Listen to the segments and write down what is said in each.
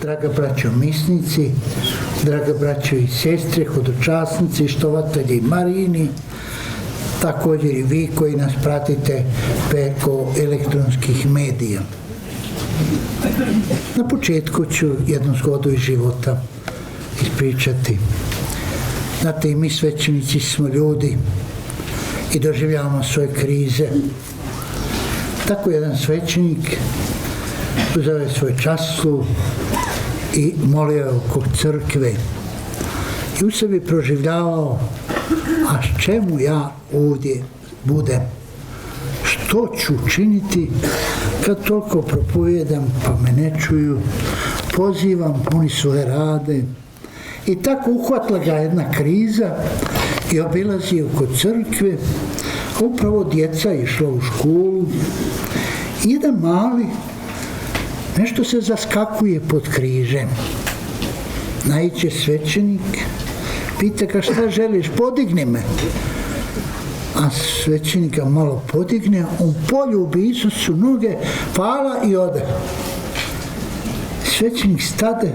draga braćo misnici, draga braćo i sestre, hodočasnici, štovatelji i Marijini, također i vi koji nas pratite preko elektronskih medija. Na početku ću jednu zgodu iz života ispričati. Znate, i mi svećenici smo ljudi i doživljavamo svoje krize. Tako jedan svećenik uzeo je svoj časlu i molio je oko crkve i u sebi proživljavao, a čemu ja ovdje budem? Što ću učiniti kad toliko propovijedam pa me ne čuju, pozivam, oni svoje rade. I tako uhvatila ga jedna kriza i obilazi oko crkve, upravo djeca išla u školu. Jedan mali, nešto se zaskakuje pod križem. Naiđe svećenik, pita ga šta želiš, podigni me. A svećenik ga malo podigne, on poljubi Isusu noge, hvala i ode. Svećenik stade,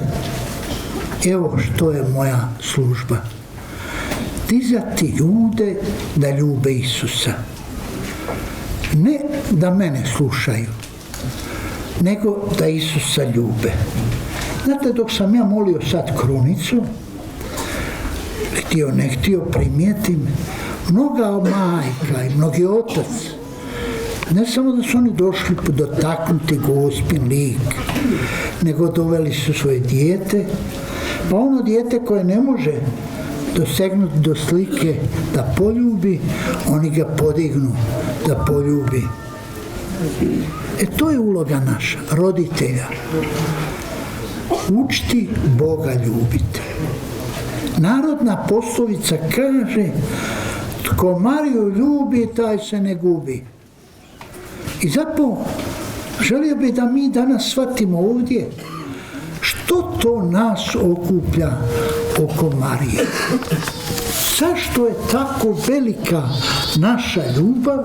evo što je moja služba. Dizati ljude da ljube Isusa. Ne da mene slušaju, nego da Isusa ljube. Znate, dok sam ja molio sad krunicu, htio ne htio, primijetim, mnoga majka i mnogi otac, ne samo da su oni došli dotaknuti Gospin lik, nego doveli su svoje dijete, pa ono dijete koje ne može dosegnuti do slike da poljubi, oni ga podignu da poljubi. To je uloga naša, roditelja. Učiti Boga ljubiti. Narodna poslovica kaže, tko Mariju ljubi, taj se ne gubi. I zato želio bih da mi danas shvatimo ovdje što to nas okuplja oko Marije. Zašto je tako velika naša ljubav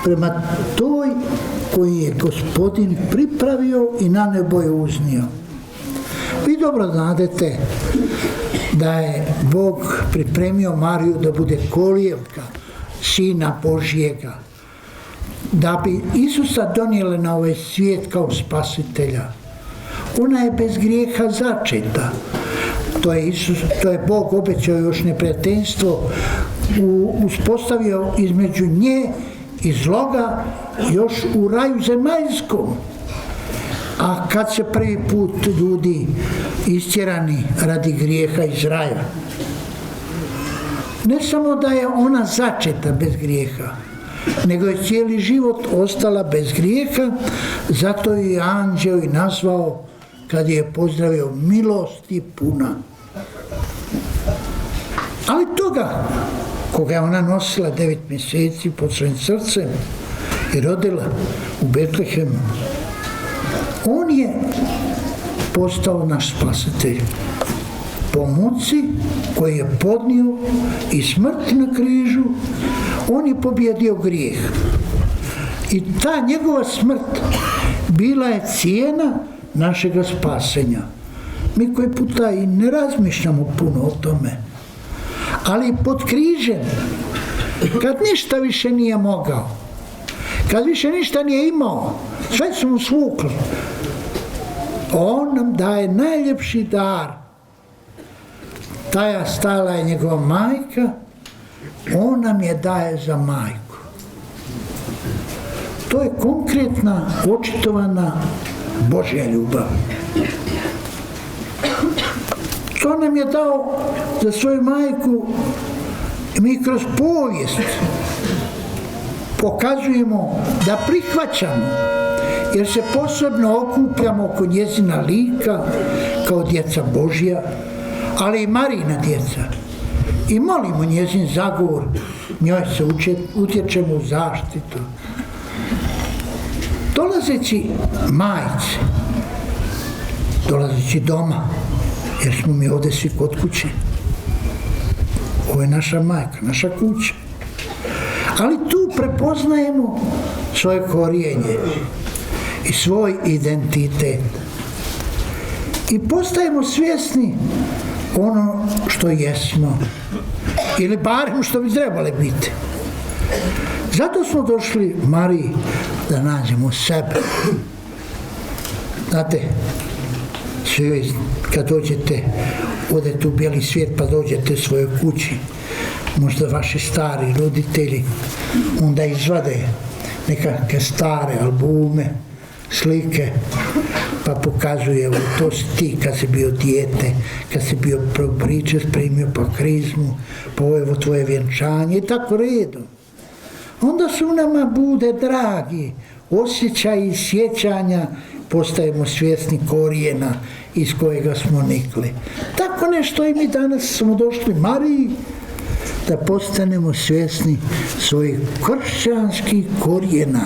prema toj koju je Gospodin pripravio i na nebo je uznio? Vi dobro znadete da je Bog pripremio Mariju da bude kolijevka Sina Božjega, da bi Isusa donijela na ovaj svijet kao spasitelja. Ona je bez grijeha začeta. To je Bog obećao još neprijateljstvo, uspostavio između nje i zloga još u raju zemaljskom. A kad se prvi put ljudi istjerani radi grijeha iz raja? Ne samo da je ona začeta bez grijeha, nego je cijeli život ostala bez grijeha, zato je anđeo i nazvao, kad je pozdravio, milosti puna. Ali toga, koga je ona nosila 9 mjeseci pod svojim srcem i rodila u Betlehemu, on je postao naš spasitelj. Po muci koji je podnio i smrt na križu, on je pobjedio grijeh. I ta njegova smrt bila je cijena našega spasenja. Mi koji puta i ne razmišljamo puno o tome. Ali pod križem, kad ništa više nije mogao, kad više ništa nije imao, sve su mu svukli, on nam daje najljepši dar. Taja stala je njegova majka, on nam je daje za majku. To je konkretna, očitovana Božja ljubav. To nam je dao za svoju majku. Mi kroz povijest pokazujemo da prihvaćamo, jer se posebno okupljamo oko njezina lika kao djeca Božja, ali i Marijina djeca. I molimo njezin zagovor, njoj se utječemo u zaštitu. Dolazeći majci, dolazeći doma, jer smo mi ovdje svi kod kuće. Ovo je naša majka, naša kuća. Ali tu prepoznajemo svoje korijenje i svoj identitet. i postajemo svjesni ono što jesmo, ili barem što bi trebali biti. Zato smo došli Mariji da nađemo sebe. Znate, svi kad dođete, odete u bijeli svijet pa dođete svojoj kući, možda vaši stari roditelji onda izvade nekakve stare albume, slike, pa pokazuje, evo, to si ti kad si bio dijete, kad si bio priče primio, pa krizmu, pa evo tvoje vjenčanje i tako redom. Onda su nama bude dragi osjećaji i sjećanja, postajemo svjesni korijena iz kojega smo nikli. Tako nešto i mi danas smo došli Mariji, da postanemo svjesni svojih kršćanskih korijena,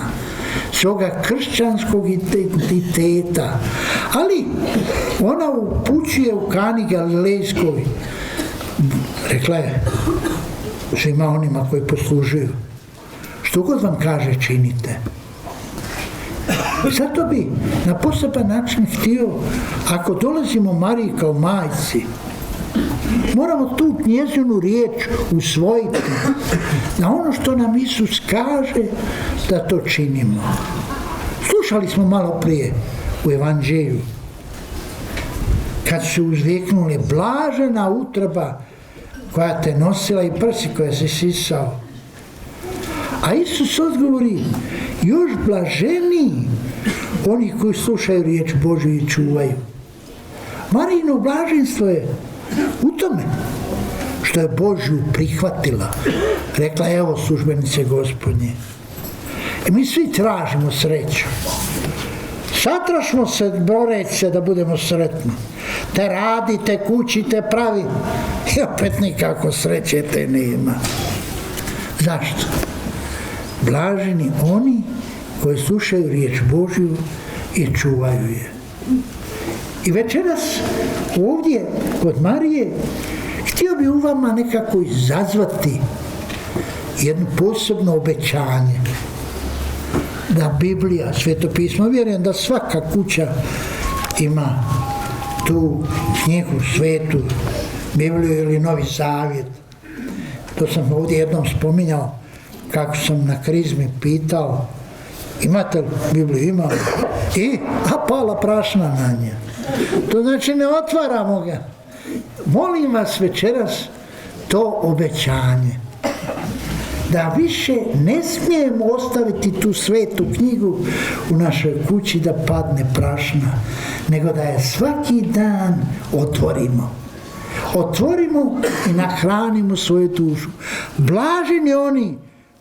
svoga kršćanskog identiteta. Ali ona upućuje u Kani Galilejskoj, rekla je svima onima koji poslužuju, što god vam kaže činite. Zato bi na poseban način htio, ako dolazimo Mariji kao majci, moramo tu njezinu riječ usvojiti, na ono što nam Isus kaže da to činimo. Slušali smo malo prije u Evanđelju, kad su uzviknuli blažena utroba koja te nosila i prsi koja se sisao. A Isus odgovori, još blaženiji oni koji slušaju riječ Božju i čuvaju. Marijino blaženstvo je u tome što je Božju prihvatila. Rekla, evo službenice Gospodnje. I mi svi tražimo sreću. Satrašmo se boreći se da budemo sretni. Te radi, te kući, te pravi. I opet nikako sreće te nema. Zašto? Blaženi oni koji slušaju riječ Božju i čuvaju je. I večeras ovdje kod Marije htio bi u vama nekako izazvati jedno posebno obećanje. Da Biblija, Sveto pismo, vjerujem da svaka kuća ima tu knjigu svetu, Bibliju ili Novi Zavjet. To sam ovdje jednom spominjao kako sam na krizmi pitao, imate li Bibliju? Imamo. A pala prašna na nje. To znači ne otvaramo ga. Molim vas večeras to obećanje. Da više ne smijemo ostaviti tu svetu knjigu u našoj kući da padne prašna, nego da je svaki dan otvorimo. Otvorimo i nahranimo svoju dušu. Blaženi oni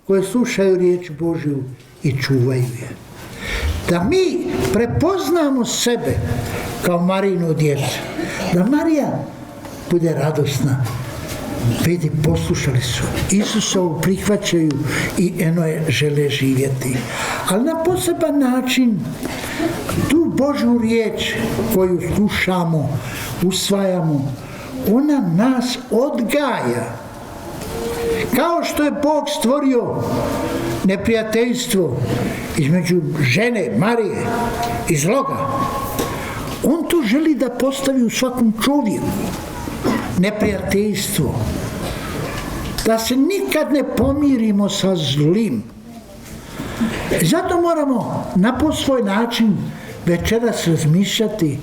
koji slušaju riječ Božju i čuvaju je. Da mi prepoznamo sebe kao Marijinu djecu. Da Marija bude radosna. Vidi, poslušali su. Isusovu prihvaćaju i eno je žele živjeti. Ali na poseban način tu Božju riječ koju slušamo, usvajamo, ona nas odgaja. Kao što je Bog stvorio neprijateljstvo između žene, Marije i zloga, on to želi da postavi u svakom čovjeku. Neprijateljstvo. Da se nikad ne pomirimo sa zlim. Zato moramo na svoj način večeras razmišljati,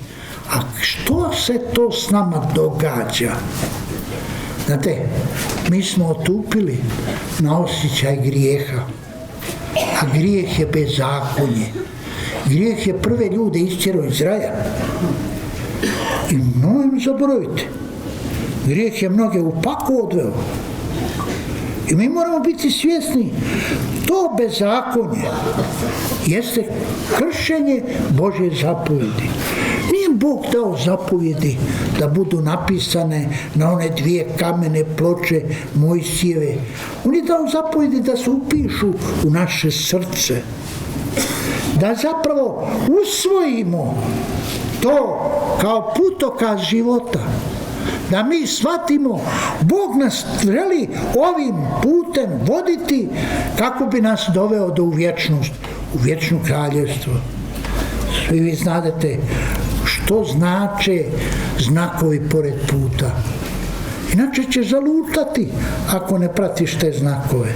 a što se to s nama događa? Znate, mi smo otupili na osjećaj grijeha, a grijeh je bezakonje. Grijeh je prve ljude istjerao iz raja. I nemojmo zaboraviti, grijeh je mnoge u pakao odveo. I mi moramo biti svjesni, to bezakonje jeste kršenje Božje zapovjedi. Nije Bog dao zapovjedi da budu napisane na one 2 kamene ploče Mojsijeve. On je dao zapovjedi da se upišu u naše srce. Da zapravo usvojimo to kao putokaz života. Da mi shvatimo, Bog nas želi ovim putem voditi kako bi nas doveo u vječnost, u vječno kraljevstvo. Svi vi znadete što znače znakovi pored puta. Inače će zalutati ako ne pratiš te znakove.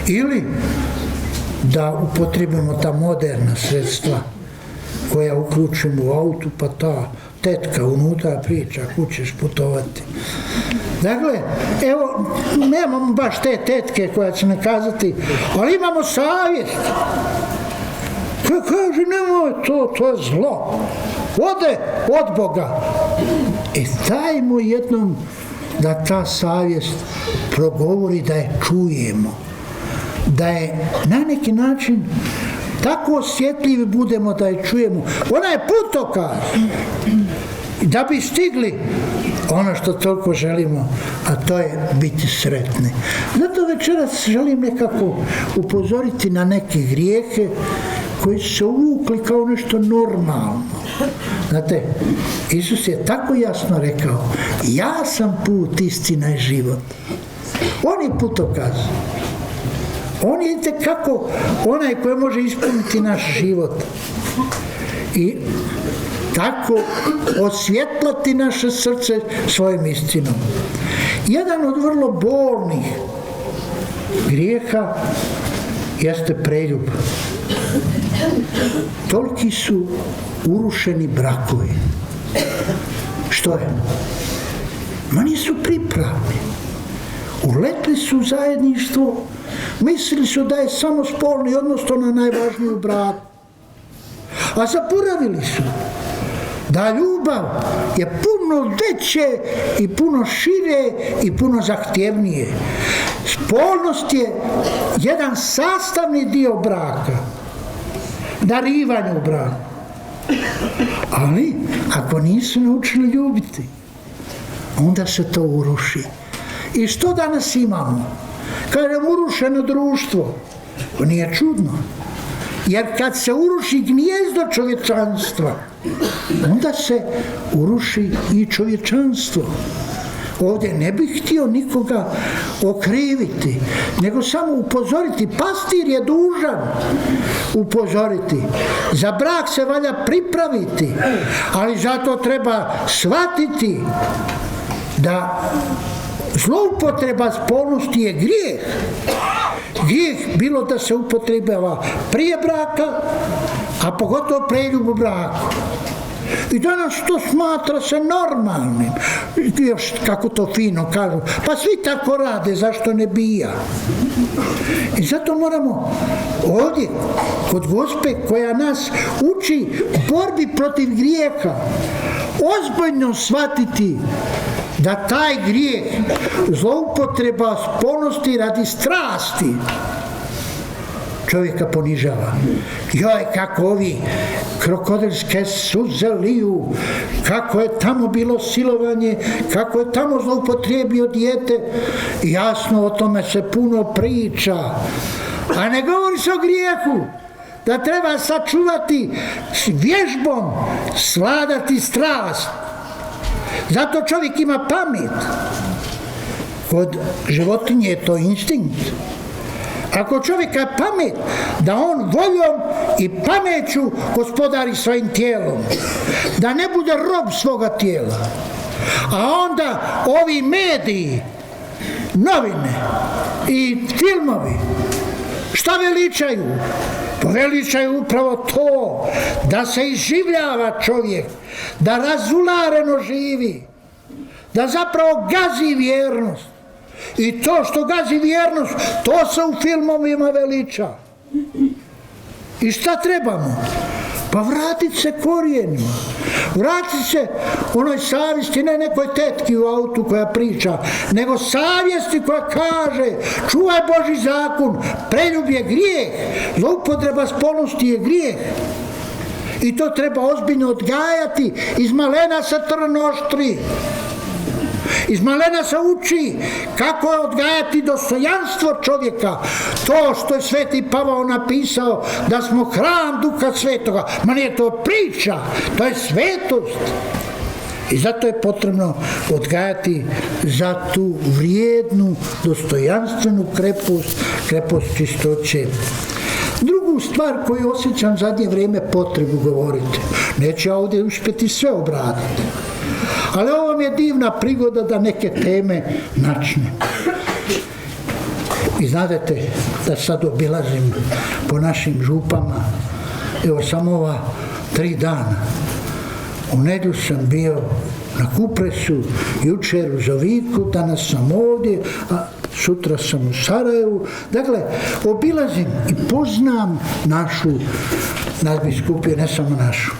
Ili da upotrebimo ta moderna sredstva koja uključimo u autu, pa ta tetka unutra priča kud ćeš putovati. Dakle, evo, nemamo baš te tetke koja će ne kazati, ali imamo savjest. Koja kaže, nemoj to je zlo. Ode od Boga. Dajmo jednom da ta savjest progovori, da je čujemo. Da je na neki način tako osjetljivi budemo da je čujemo. Ona je putokaz. Da bi stigli ono što toliko želimo, a to je biti sretni. Zato večeras želim nekako upozoriti na neke grijehe koji su se uvukli kao nešto normalno. Znate, Isus je tako jasno rekao, ja sam put, istina i život. On je putokaz. On je itekako onaj koji može ispuniti naš život. I tako osvjetlati naše srce svojim istinom. Jedan od vrlo bolnih grijeha jeste preljub. Toliki su urušeni brakovi. Što je? Ma nisu pripravni. Uletli su u zajedništvo, mislili su da je samo spolni odnos to na najvažniju braku. A zaboravili su da ljubav je puno veće i puno šire i puno zahtjevnije. Spolnost je jedan sastavni dio braka, darivanje u braku. Ali ako nisu naučili ljubiti, onda se to uruši. I što danas imamo? Kad je urušeno društvo, to nije čudno. Jer kad se uruši gnijezdo čovječanstva, onda se uruši i čovječanstvo. Ovdje ne bih htio nikoga okriviti, nego samo upozoriti. Pastir je dužan upozoriti. Za brak se valja pripraviti, ali zato treba shvatiti da zloupotreba spolnosti je grijeh. Grijeh bilo da se upotrebava prije braka, a pogotovo preljub u braku. I danas to smatra se normalnim. Još kako to fino kažu, pa svi tako rade, zašto ne bi ja? I zato moramo ovdje, kod Gospe koja nas uči borbi protiv grijeha, ozbiljno shvatiti da taj grijeh, zloupotreba spolnosti radi strasti, čovjeka ponižava. Joj, kako ovi krokodilske suze liju, kako je tamo bilo silovanje, kako je tamo zloupotrijebio dijete. Jasno, o tome se puno priča. A ne govori se o grijehu, da treba sačuvati vježbom, svladati strast. Zato čovjek ima pamet. Kod životinje je to instinkt. Ako čovjeka pamet, da on voljom i pameću gospodari svojim tijelom, da ne bude rob svoga tijela. A onda ovi mediji, novine i filmovi, šta veličaju? Veličaju upravo to, da se iživljava čovjek, da razulareno živi, da zapravo gazi vjernost. I to što gazi vjernost, to se u filmovima veliča. I šta trebamo? Pa vratiti se korijenima. Vratiti se onoj savjesti, ne nekoj tetki u autu koja priča, nego savjesti koja kaže čuvaj Božji zakon, preljub je grijeh, zloupotreba spolnosti je grijeh. I to treba ozbiljno odgajati, iz malena se trnoštri. Iz malena se uči kako je odgajati dostojanstvo čovjeka. To što je Sveti Pavao napisao da smo hram Duha Svetoga. Ma nije to priča, to je svetost. I zato je potrebno odgajati za tu vrijednu, dostojanstvenu krepost čistoće. Drugu jednu stvar koju osjećam zadnje vrijeme potrebu govoriti. Neću ja ovdje uspjeti sve obraditi. Ali ovo mi je divna prigoda da neke teme načne. I znate da sad obilazim po našim župama, evo samo ova 3 dana. U nedjelju sam bio na Kupresu, jučer u Zoviku, danas sam ovdje, a sutra sam u Sarajevu. Dakle, obilazim i poznam našu nadbiskupiju, ne samo našu.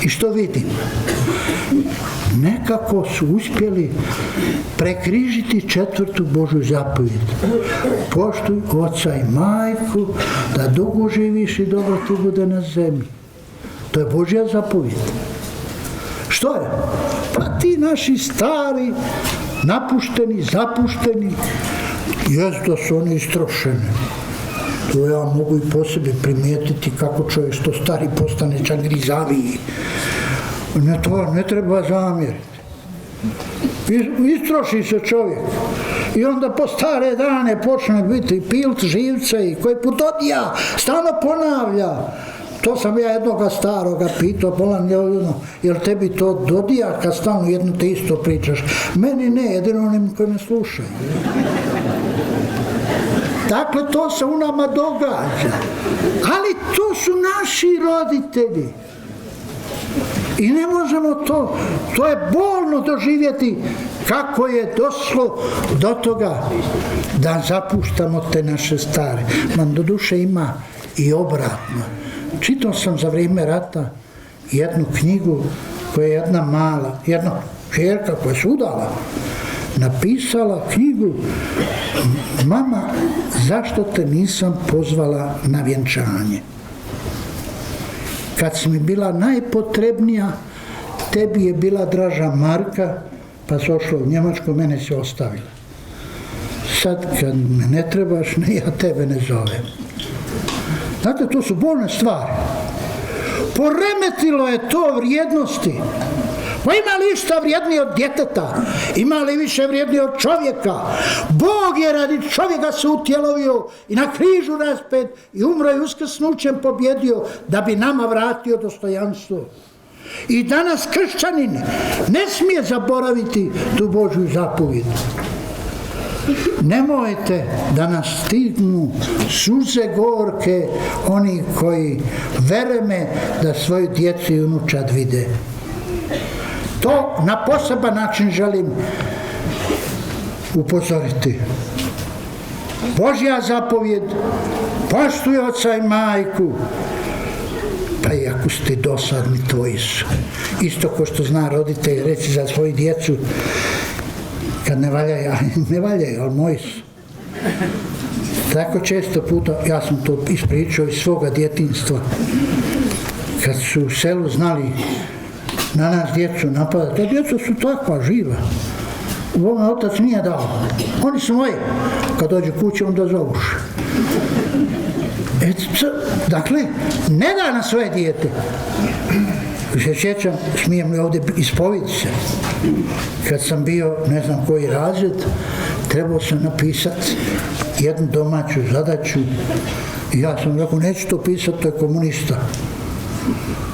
I što vidim? Nekako su uspjeli prekrižiti 4. Božju zapovjed. Poštuj oca i majku, da dugo živiš i dobro ti bude na zemlji. To je Božja zapovjed. Što je? Pa ti naši stari, napušteni, zapušteni, jest da su oni istrošeni. To ja mogu i po sebi primijetiti kako čovjek što stari postane čak grizaviji. To ne treba zamjeriti. Istroši se čovjek. I onda po stare dane počne biti pilt živce i koji put odija, stalno ponavlja. To sam ja jednoga staroga pitao, jel tebi to dodija kad stalno jedno te isto pričaš? Meni ne, jedino onim koji me slušaju. Dakle, to se u nama događa. Ali to su naši roditelji. I ne možemo to je bolno doživjeti kako je došlo do toga da zapuštamo te naše stare. Doduše ima i obratno. Čitao sam za vrijeme rata jednu knjigu koja je jedna kćerka koja se udala, napisala knjigu Mama, zašto te nisam pozvala na vjenčanje? Kad si mi bila najpotrebnija, tebi je bila draža marka, pa si ošla u Njemačku, mene si ostavila. Sad kad me ne trebaš, ja tebe ne zovem. Znate, to su bolne stvari. Poremetilo je to vrijednosti. Pa ima li išta vrijednije od djeteta? Ima li više vrijednije od čovjeka? Bog je radi čovjeka se utjelovio i na križu raspet i umro i uskrsnućem pobjedio da bi nama vratio dostojanstvo. I danas kršćanin ne smije zaboraviti tu Božju zapovjed. Nemojte da nas stignu suze gorke oni koji vereme da svoju djecu i unučad vide. To na poseban način želim upozoriti. Božja zapovjed, poštuj oca i majku, pa i ako ste dosadni, tvoji su. Isto ko što zna roditelj reći za svoju djecu, kad ne valjaju, ali moji su. Tako često puta, ja sam to ispričao iz svoga djetinjstva, kad su u selu znali na nas djecu napadati, a djeca su takva, živa. Moj otac nije dao. Oni su moji. Kad dođu kuće, onda zovuš. Dakle, ne da na svoje dijete. Se sjećam, smijem li ovdje ispovjediti se. Kad sam bio, ne znam koji razred, trebao sam napisati jednu domaću zadaću i ja sam rekao, neću to pisati, to je komunista.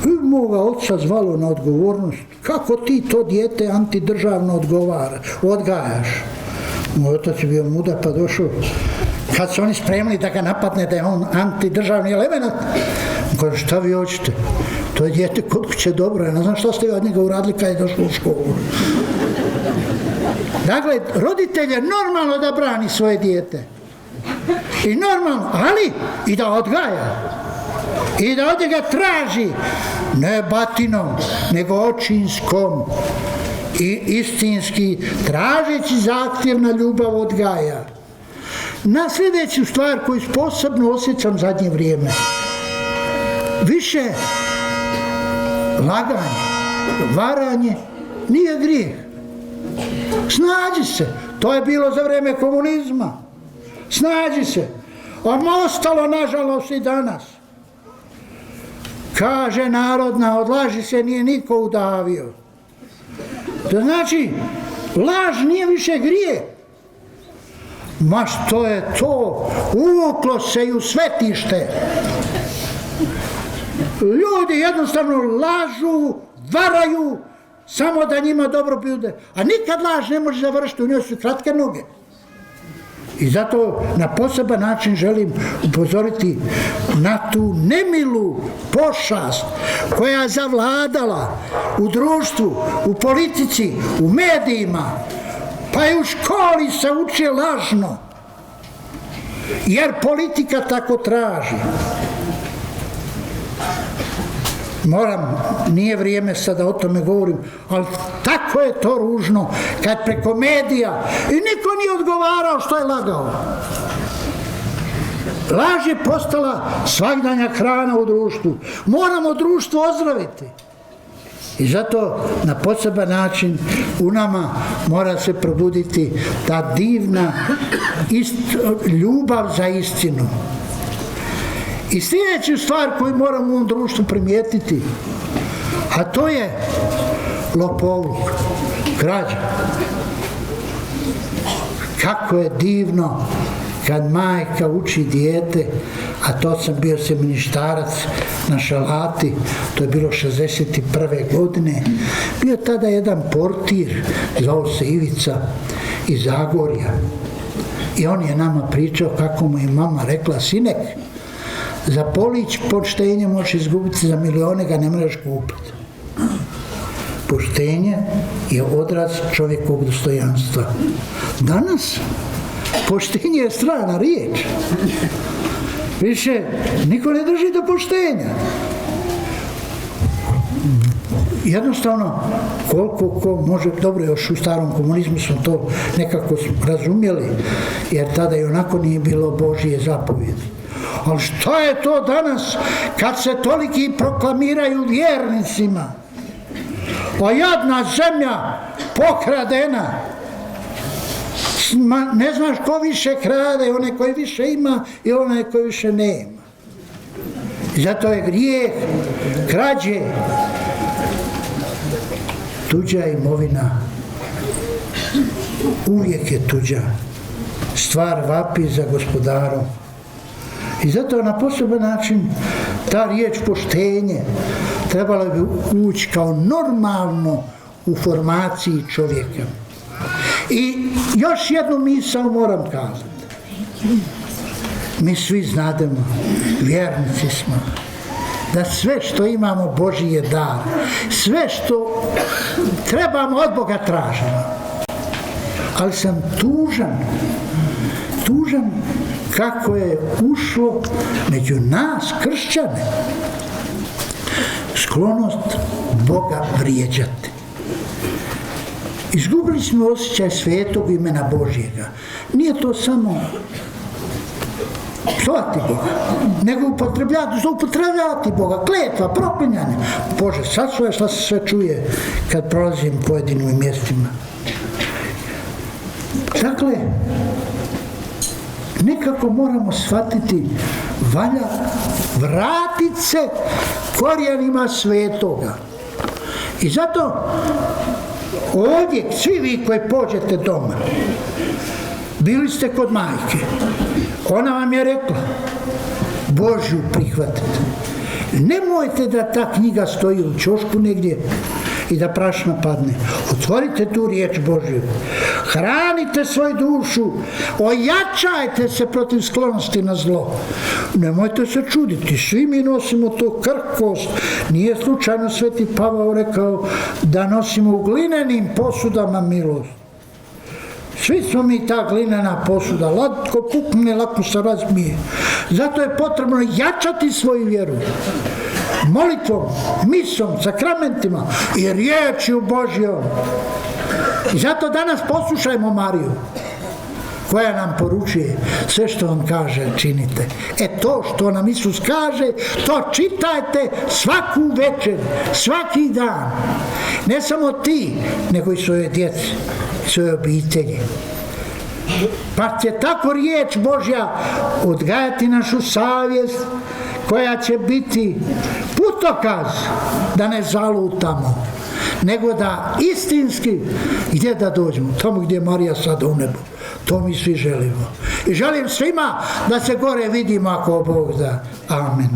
I moga oca zvalo na odgovornost, kako ti to dijete antidržavno odgajaš. Moj otac je bio mudar pa došao, kad su oni spremili da ga napadne da je on antidržavni element, kaže, šta vi hoćete? To je dijete kod kuće dobro, ja ne znam šta ste vi od njega uradili kad je došlo u školu. Dakle, roditelj je normalno da brani svoje dijete. I normalno, ali i da odgaja. I da od njega traži, ne batinom, nego očinskom i istinski, tražeći zahtjevna ljubav odgaja. Na sljedeću stvar koju posebno osjećam zadnje vrijeme. Više laganje, varanje nije grijeh. Snađi se, to je bilo za vrijeme komunizma. Snađi se, a ostalo nažalost i danas. Kaže narodna, od laži se nije niko udavio. To znači, laž nije više grije. Ma što je to? Uvuklo se i u svetište. Ljudi jednostavno lažu, varaju, samo da njima dobro bude. A nikad laž ne može završiti, u njoj su kratke noge. I zato na poseban način želim upozoriti na tu nemilu pošast koja je zavladala u društvu, u politici, u medijima, pa i u školi se uči lažno. Jer politika tako traži. Nije vrijeme sad da o tome govorim, ali tako je to ružno kad preko medija i niko nije odgovarao što je lagao. Laž je postala svagdanja hrana u društvu. Moramo društvo ozdraviti. I zato na poseban način u nama mora se probuditi ta divna ljubav za istinu. I sljedeću stvar koju moramo u ovom društvu primijetiti, a to je lopovluk, krađa. Kako je divno kad majka uči dijete, a to sam bio semeništarac na Šalati, to je bilo 61. godine, bio tada jedan portir, zvao se Ivica iz Zagorja. I on je nama pričao kako mu je mama rekla, sinek, za polić poštenje možeš izgubiti, za milione ga ne možeš kupiti. Poštenje je odraz čovjekovog dostojanstva. Danas poštenje je strana riječ. Više niko ne drži do poštenja. Jednostavno, koliko ko može, dobro, još u starom komunizmu smo to nekako razumjeli, jer tada i onako nije bilo Božje zapovjedi. Ali što je to danas kad se toliki proklamiraju vjernicima? O jadna zemlja pokradena. Ne znaš ko više krade, onaj koji više ima i onaj koji više nema. Zato je grijeh krađe. Tuđa imovina uvijek je tuđa. Stvar vapi za gospodarom. I zato na poseban način ta riječ poštenje trebala bi ući kao normalno u formaciji čovjeka. I još jednu misao moram kazati. Mi svi znademo, vjernici smo, da sve što imamo Božji je dar. Sve što trebamo od Boga tražimo. Ali sam tužan kako je ušlo među nas, kršćane, sklonost Boga vrijeđati. Izgubili smo osjećaj svetog imena Božjega. Nije to samo psovati Boga, nego zloupotrebljavati Boga, kletva, proklinjanje. Bože, sad šta se sve čuje kad prolazim pojedinim mjestima. Dakle, nekako moramo shvatiti, valja vratiti se korijenima svetoga. I zato ovdje, svi vi koji pođete doma, bili ste kod majke, ona vam je rekla, Božju prihvatite. Nemojte da ta knjiga stoji u ćošku negdje i da prašna padne. Otvorite tu riječ Božju. Hranite svoju dušu. Ojačajte se protiv sklonosti na zlo. Nemojte se čuditi. Svi mi nosimo to krhkost. Nije slučajno Sveti Pavao rekao da nosimo u glinenim posudama milost. Svi smo mi ta glinena posuda. Latko pukne, lako se razbije. Zato je potrebno jačati svoju vjeru. Molitvom, misom, sakramentima i riječju Božjom. I zato danas poslušajmo Mariju, koja nam poručuje sve što on kaže činite. To što nam Isus kaže, to čitajte svaku večer, svaki dan. Ne samo ti, nego i svoje djece, svoje obitelji. Pa će tako riječ Božja odgajati našu savjest, koja će biti putokaz da ne zalutamo, nego da istinski gdje da dođemo, tamo gdje je Marija sada u nebu. To mi svi želimo. I želim svima da se gore vidimo ako Bog da. Amen.